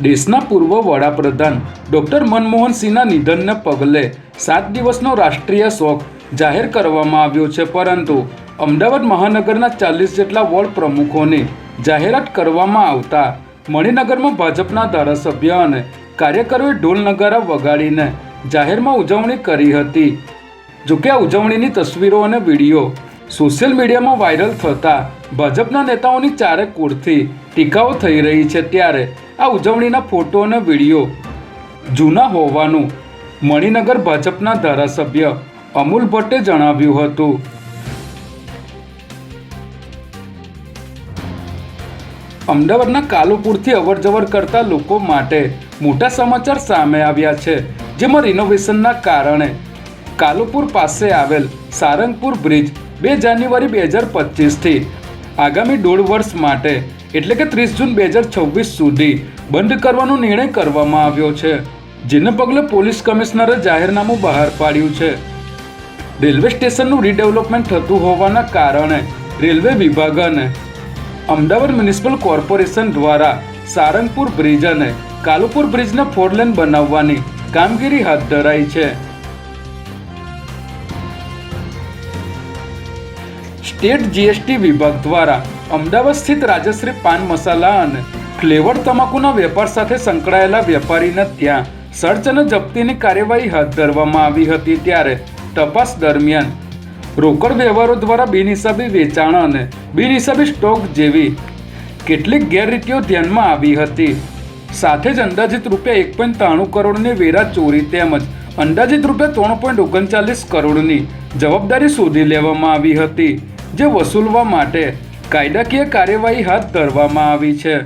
દેશના પૂર્વ વડાપ્રધાન ડૉક્ટર મનમોહન સિંહના નિધનને પગલે 7 દિવસનો રાષ્ટ્રીય શોક જાહેર કરવામાં આવ્યો છે, પરંતુ અમદાવાદ મહાનગરના 40 જેટલા વોર્ડ પ્રમુખોની જાહેરાત કરવામાં આવતા મણિનગરમાં ભાજપના ધારાસભ્ય અને કાર્યકરોએ ઢોલ નગારા વગાડીને જાહેરમાં ઉજવણી કરી હતી। જોકે આ ઉજવણીની તસવીરો અને વિડીયો સોશિયલ મીડિયામાં વાયરલ થતા ભાજપના નેતાઓની ચારે કોરથી ટીકાઓ થઈ રહી છે। ત્યારે આ ઉજવણીના ફોટો અને વિડીયો જૂના હોવાનું મણિનગર ભાજપના ધારાસભ્ય અમૂલ ભટ્ટે જણાવ્યું હતું। અમદાવાદના કાલુપુરથી અવરજવર કરતા લોકો માટે મોટા સમાચાર સામે આવ્યા છે, જેમાં રિનોવેશનના કારણે કાલુપુર પાસે આવેલ સારંગપુર બ્રિજ 2 જાન્યુઆરી 2025થી આગામી 1.5 વર્ષ માટે એટલે કે 30 જૂન 2026 સુધી બંધ કરવાનો નિર્ણય કરવામાં આવ્યો છે, જેને પગલે પોલીસ કમિશનરે જાહેરનામું બહાર પાડ્યું છે। રેલવે સ્ટેશનનું રીડેવલપમેન્ટ થતું હોવાના કારણે રેલવે વિભાગ અને અમદાવાદ મ્યુનિસિપલ કોર્પોરેશન દ્વારા સારંગપુર બ્રિજ અને કાલુપુર બ્રિજને 4 લેન બનાવવાની કામગીરી હાથ ધરાઈ છે। સ્ટેટ જીએસટી વિભાગ દ્વારા અમદાવાદ સ્થિત રાજશ્રી પાન મસાલા અને ફ્લેવર તમાકુના વેપાર સાથે સંકળાયેલા વેપારીને ત્યાં સર્ચ અને જપ્તીની કાર્યવાહી હાથ ધરવામાં આવી હતી। ત્યારે તપાસ દરમિયાન રોકડ વ્યવહારો દ્વારા બિનહિસાબી વેચાણ અને બિનહિસાબી સ્ટોક જેવી કેટલીક ગેરરીતિઓ ધ્યાનમાં આવી હતી। સાથે જ અંદાજિત રૂપિયા 1.93 કરોડની વેરા ચોરી તેમજ અંદાજિત રૂપિયા 3.39 કરોડની જવાબદારી શોધી લેવામાં આવી હતી, જે વસૂલવા માટે કાયદાકીય કાર્યવાહી હાથ ધરવામાં આવી છે।